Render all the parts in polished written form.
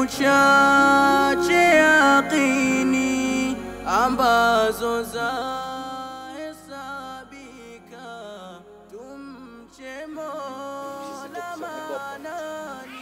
chache yaqini ambazo za hesabika, tumche Mola manani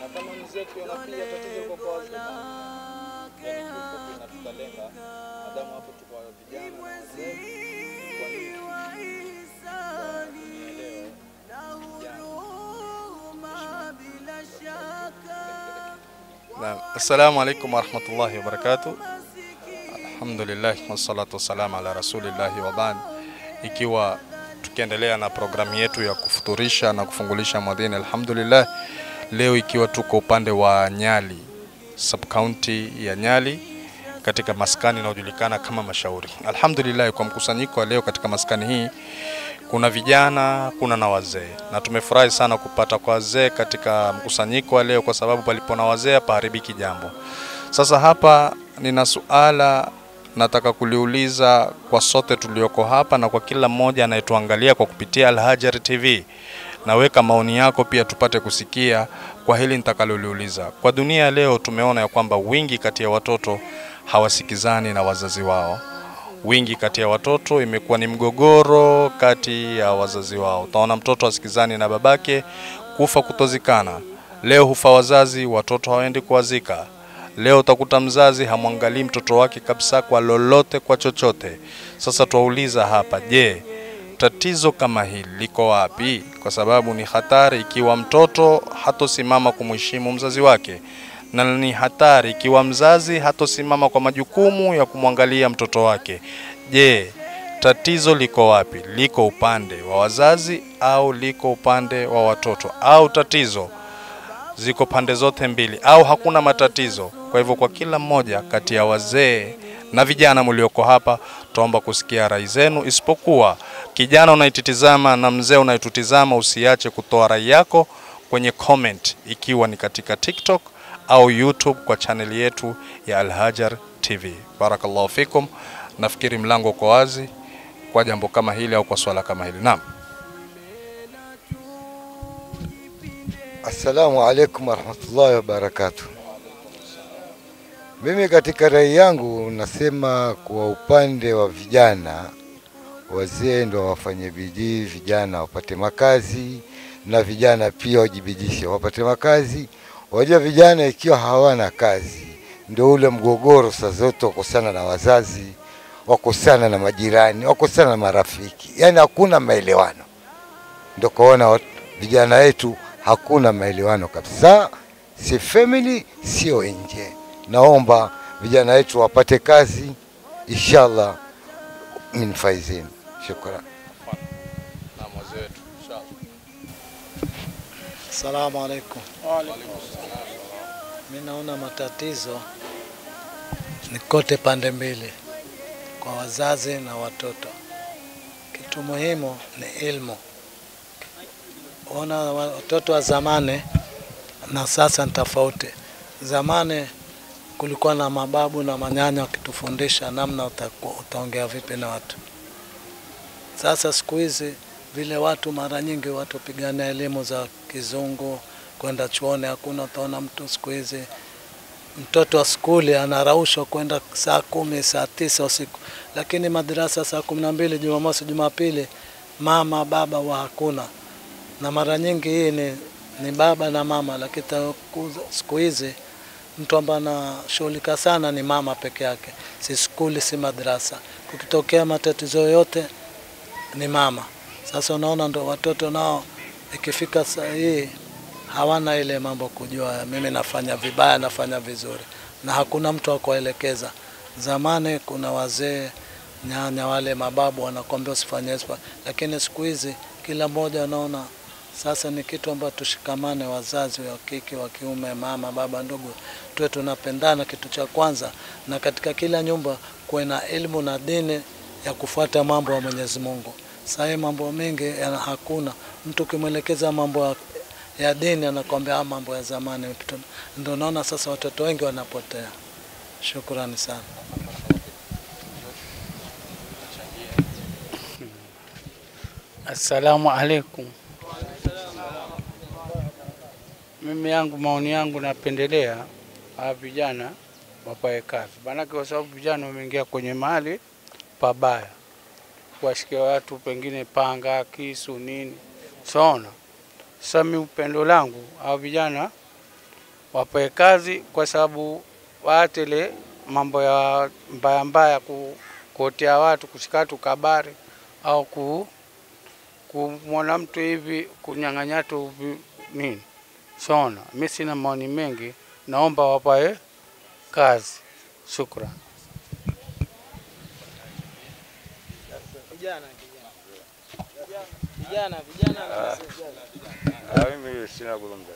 Assalamu alaikum warahmatullahi wabarakatuh. Alhamdulillah wassalatu wassalamu ala rasulillahi wa ba'd. Ikiwa tukiendelea na programu yetu ya kufuturisha na kufungulisha mwadhini, alhamdulillah, leo ikiwa tuko upande wa Nyali, sub county ya Nyali, katika maskani inayojulikana kama Mashauri. Alhamdulillah, kwa mkusanyiko wa leo katika maskani hii kuna vijana, kuna na wazee, na tumefurahi sana kupata kwa wazee katika mkusanyiko wa leo, kwa sababu palipo na wazee paharibiki jambo. Sasa hapa nina suala nataka kuliuliza kwa sote tulioko hapa na kwa kila mmoja anayetuangalia kwa kupitia Al-Hajar TV. Naweka maoni yako pia tupate kusikia kwa hili nitakaloliuliza. Kwa dunia leo tumeona ya kwamba wingi kati ya watoto hawasikizani na wazazi wao. Wingi kati ya watoto imekuwa ni mgogoro kati ya wazazi wao. Utaona mtoto asikizani na babake, kufa kutozikana. Leo hufa wazazi, watoto hawaendi kuwazika. Leo utakuta mzazi hamwangalii mtoto wake kabisa kwa lolote, kwa chochote. Sasa tuwauliza hapa, je, tatizo kama hili liko wapi? Kwa sababu ni hatari ikiwa mtoto hatosimama kumheshimu mzazi wake, na ni hatari ikiwa mzazi hatosimama kwa majukumu ya kumwangalia mtoto wake. Je, tatizo liko wapi? Liko upande wa wazazi au liko upande wa watoto? Au tatizo ziko pande zote mbili, au hakuna matatizo? Kwa hivyo kwa kila mmoja kati ya wazee na vijana mlioko hapa, tuomba kusikia rai zenu. Isipokuwa kijana unaititizama na mzee unaitutizama, usiache kutoa rai yako kwenye comment, ikiwa ni katika TikTok au YouTube kwa channel yetu ya Al-Hajar TV. Barakallahu fikum. Nafikiri mlango uko wazi kwa jambo kama hili au kwa swala kama hili. Naam. Assalamu alaikum warahmatullahi wabarakatuh. Mimi katika rai yangu nasema kwa upande wa vijana, wazee ndio wafanye bidii, vijana wapate makazi, na vijana pia wajibidishe wapate makazi. Wajua vijana ikiwa hawana kazi ndio ule mgogoro saa zote, wakosana na wazazi, wakosana na majirani, wakosana na marafiki. Yaani hakuna maelewano. Ndio kuona vijana wetu hakuna maelewano kabisa, si family sio nje. Naomba vijana wetu wapate kazi, inshallah min faizin. Shukran. Na mzee wetu inshallah. Assalamu alaikum. Wa alaikum assalam. Mimi naona matatizo ni kote pande mbili, kwa wazazi na watoto. Kitu muhimu ni elimu. Ona watoto wa zamani na sasa ni tofauti. Zamani kulikuwa na mababu na manyanya wakitufundisha namna utaongea vipi na watu. Sasa siku hizi vile watu mara nyingi watu pigana elimu za kizungu, kwenda chuoni hakuna. Utaona mtu siku hizi mtoto wa skuli anaraushwa kwenda saa 10 saa 9 usiku, lakini madrasa saa 12 Jumamosi Jumapili mama baba wa hakuna. Na mara nyingi hii ni baba na mama, lakini siku hizi mtu ambaye anashughulika sana ni mama peke yake, si skuli si madrasa. Kukitokea matatizo yote ni mama. Sasa unaona ndo watoto nao ikifika saa hii hawana ile mambo kujua mimi nafanya vibaya nafanya vizuri, na hakuna mtu wa kuelekeza. Zamani kuna wazee nyanya wale mababu wanakuambia usifanye hivyo, lakini siku hizi kila mmoja anaona. Sasa ni kitu ambacho tushikamane, wazazi wa kike wa kiume, mama baba ndugu, tuwe tunapendana kitu cha kwanza, na katika kila nyumba kuwe na elimu na dini ya kufuata mambo ya Mwenyezi Mungu. Sasa mambo mengi hakuna. Mtu kimwelekeza mambo ya dini anakuambia mambo ya zamani. Ndio naona sasa watoto wengi wanapotea. Shukrani sana. Assalamu alaikum. Mimi maoni yangu napendelea vijana wapae kazi. Maana kwa sababu vijana wameingia kwenye mahali pabaya, kuwashikia watu pengine panga, kisu, nini. Saona. Sasa mimi upendo langu hao vijana wapae kazi, kwa sababu waatele mambo ya mbaya kuotea watu, kushika watu kabari au kumwona mtu hivi kunyang'anya tu nini. Saona. Mimi sina maoni mengi, naomba wapae kazi. Shukran. Vijana. Mimi sina kuzungumza.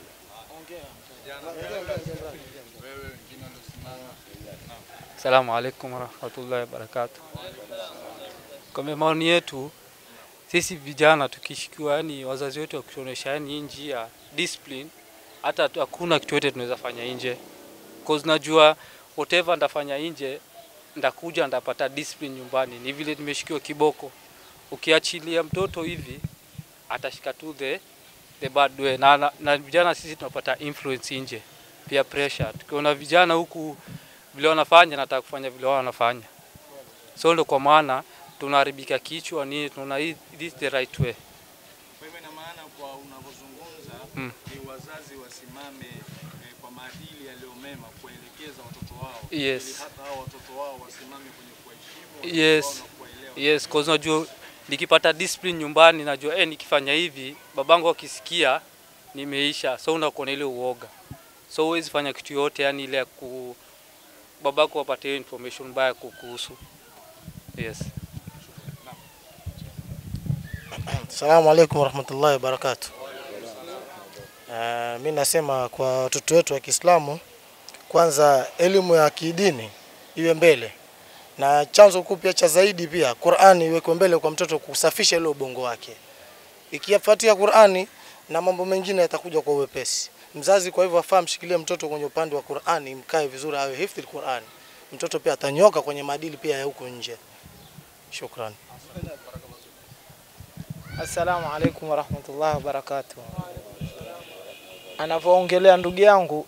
Assalamu alaikum warahmatullahi wabarakatuh. Kwa maoni yetu sisi vijana tukishikiwa, yani wazazi wetu wakituonesha yani njia discipline, hata hakuna kitu yote tunaweza fanya nje. Cause najua whatever ndafanya nje ndakuja ndapata discipline nyumbani. Ni vile nimeshikiwa kiboko. Ukiachilia mtoto hivi atashika tu the bad way. Na vijana sisi tunapata influence nje, pia pressure. Tukiona vijana huku vile wanafanya, nataka kufanya vile wao wanafanya. So ndio kwa maana tunaharibika kichwa, ni tunaona this the right way. Kwa hivyo ina maana kwa unavyozungumza ni wazazi wasimame kwa maadili yaliyo mema kuelekeza watoto wao. Yes. Ili hata hao watoto wao wasimame kwenye kuheshimu. Yes. Yes, cause najua nikipata discipline nyumbani najua nikifanya hivi babangu akisikia nimeisha. So unakuwa na ile uoga. So huwezi fanya kitu yote yani ile babako wapate information mbaya kukuhusu. Yes. Assalamu alaikum warahmatullahi wabarakatuh. Mimi nasema kwa watoto wetu wa Kiislamu, kwanza elimu ya kidini iwe mbele, na chanzo kuu cha zaidi pia Qur'ani iwekwe mbele kwa mtoto kusafisha ile ubongo wake. Ikifuatia Qur'ani na mambo mengine yatakuja kwa uwepesi. Mzazi kwa hivyo afahamu shikilie mtoto kwenye upande wa Qur'ani, mkae vizuri, awe hifadhi Qur'ani. Mtoto pia atanyoka kwenye maadili pia ya huko nje. Shukran. Assalamu alaikum warahmatullahi wabarakatuh. Anavyoongelea ndugu yangu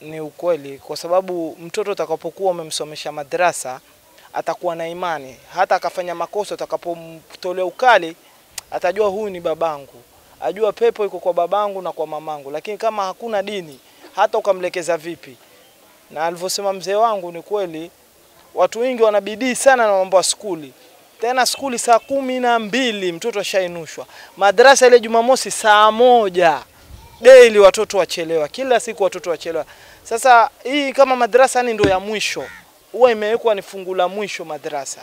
ni ukweli, kwa sababu mtoto utakapokuwa umemsomesha madrasa atakuwa na imani. Hata akafanya makosa utakapomtolea ukali atajua huyu ni babangu. Ajua pepo iko kwa babangu na kwa mamangu. Lakini kama hakuna dini, hata ukamlekeza vipi. Na alivyosema mzee wangu ni kweli, watu wengi wanabidii sana na mambo ya skuli. Tena skuli saa 12 mtoto ashainushwa. Madrasa ile Jumamosi saa 1. Daily watoto wachelewa. Kila siku watoto wachelewa. Sasa hii kama madrasa ni ndo ya mwisho. Huwa imewekwa ni fungu la mwisho madrasa.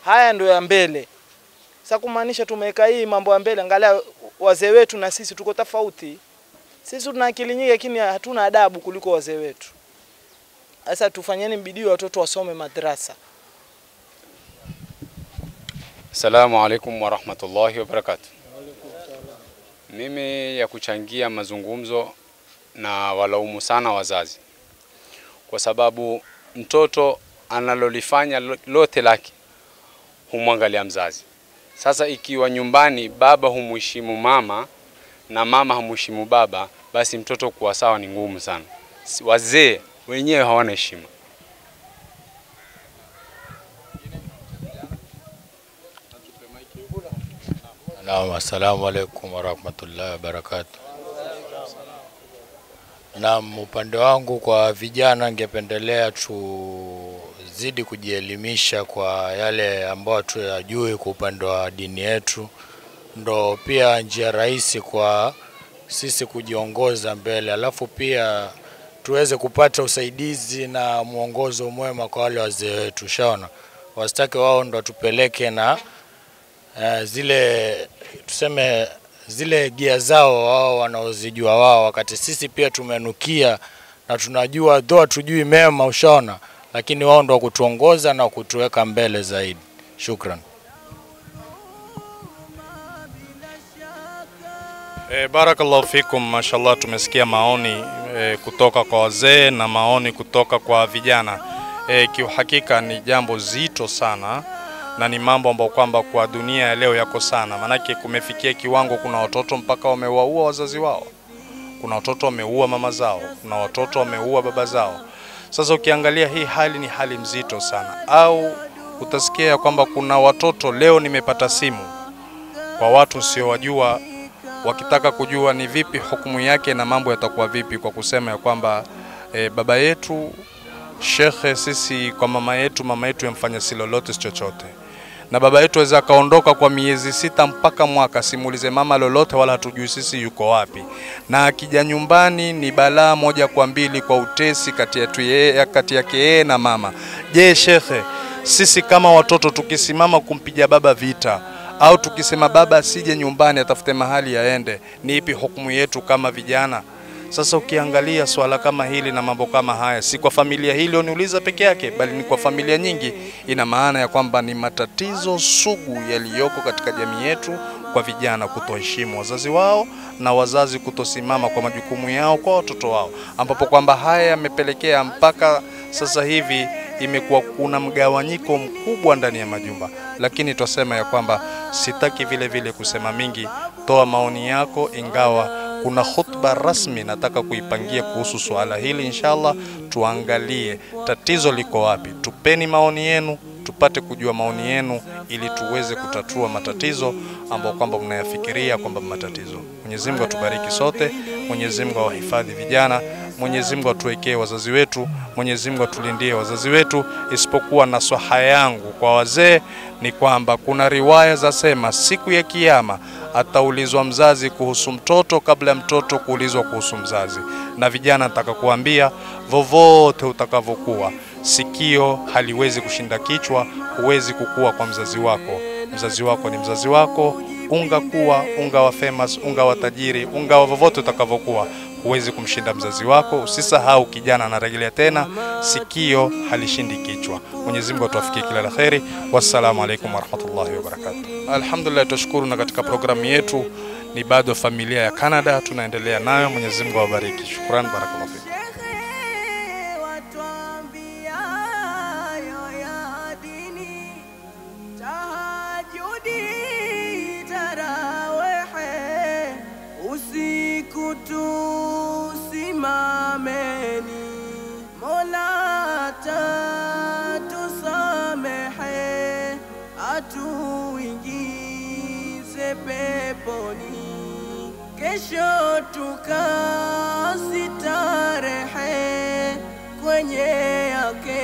Haya ndo ya mbele. Sasa kumaanisha tumeweka hii mambo ya mbele, angalia wazee wetu na sisi tuko tofauti. Sisi tuna akili nyingi lakini hatuna adabu kuliko wazee wetu. Sasa tufanyeni bidii watoto wasome madrasa. Assalamu alaikum warahmatullahi wabarakatuh. Mimi ya kuchangia mazungumzo na walaumu sana wazazi. Kwa sababu mtoto analolifanya lote lake humwangalia mzazi. Sasa ikiwa nyumbani baba humheshimu mama na mama humheshimu baba, basi mtoto kuwa sawa ni ngumu sana. Wazee wenyewe hawana heshima. Naam, assalamu alaikum warahmatullahi wabarakatuh. Naam, upande wangu kwa vijana ningependelea tuzidi kujielimisha kwa yale ambayo tuyajui kwa upande wa dini yetu. Ndo pia njia rahisi kwa sisi kujiongoza mbele. Alafu pia tuweze kupata usaidizi na mwongozo mwema kwa wale wazee wetu. Shaona wasitake wao ndo tupeleke na zile tuseme zile gia zao wao wanaozijua wao, wakati sisi pia tumenukia na tunajua doa tujui mema. Ushaona, lakini wao ndo kutuongoza na kutuweka mbele zaidi. Shukran. Barakallahu fikum. Mashallah, tumesikia maoni kutoka kwa wazee na maoni kutoka kwa vijana. Kiuhakika ni jambo zito sana na ni mambo ambayo kwamba kwa dunia ya leo yako sana. Manake kumefikia kiwango kuna watoto mpaka wamewaua wazazi wao. Kuna watoto wameua mama zao, kuna watoto wameua baba zao. Sasa ukiangalia hii hali ni hali mzito sana. Au utasikia kwamba kuna watoto, leo nimepata simu kwa watu sio wajua, wakitaka kujua ni vipi hukumu yake na mambo yatakuwa vipi, kwa kusema ya kwamba baba yetu shekhe, sisi kwa mama yetu yamfanya si lolote chochote, na baba yetu aweza kaondoka kwa miezi 6 mpaka mwaka, simulize mama lolote wala hatujui sisi yuko wapi, na akija nyumbani ni balaa moja kwa mbili kwa utesi kati yake yeye na mama. Je, shekhe, sisi kama watoto tukisimama kumpiga baba vita au tukisema baba asije nyumbani atafute mahali yaende, ni ipi hukumu yetu kama vijana? Sasa ukiangalia swala kama hili na mambo kama haya, si kwa familia hili uniuliza peke yake, bali ni kwa familia nyingi. Ina maana ya kwamba ni matatizo sugu yaliyoko katika jamii yetu kwa vijana kutoheshimu wazazi wao na wazazi kutosimama kwa majukumu yao kwa watoto wao, ambapo kwamba haya yamepelekea mpaka sasa hivi imekuwa kuna mgawanyiko mkubwa ndani ya majumba. Lakini tusema ya kwamba sitaki vile kusema mingi, toa maoni yako, ingawa kuna khutba rasmi nataka kuipangia kuhusu swala hili. Inshallah tuangalie tatizo liko wapi, tupeni maoni yenu, tupate kujua maoni yenu ili tuweze kutatua matatizo ambayo kwamba mnayafikiria kwamba matatizo. Mwenyezi Mungu atubariki sote, Mwenyezi Mungu awahifadhi vijana, Mwenyezi Mungu atuwekee wazazi wetu, Mwenyezi Mungu atulindie wazazi wetu. Isipokuwa nasaha yangu kwa wazee ni kwamba kuna riwaya za sema siku ya kiyama ataulizwa mzazi kuhusu mtoto kabla mtoto kuulizwa kuhusu mzazi. Na vijana nataka kuambia, vovote utakavokuwa, sikio haliwezi kushinda kichwa, huwezi kukua kwa mzazi wako. Mzazi wako ni mzazi wako, unga wa famous, unga wa tajiri, unga wa vovote utakavokuwa, huwezi kumshinda mzazi wako. Usisahau kijana, anarejelea tena, sikio halishindi kichwa. Mwenyezi Mungu atuwafikie kila la kheri. Wassalamu alaikum warahmatullahi wabarakatuh. Alhamdulillah, tushukuru. Na katika programu yetu ni bado familia ya Canada, tunaendelea nayo. Mwenyezi Mungu awabariki. Shukran, barakallahu fikum. Tusimameni, Mola tatusamehe, atuingize peponi, kesho tukasitarehe kwenye yake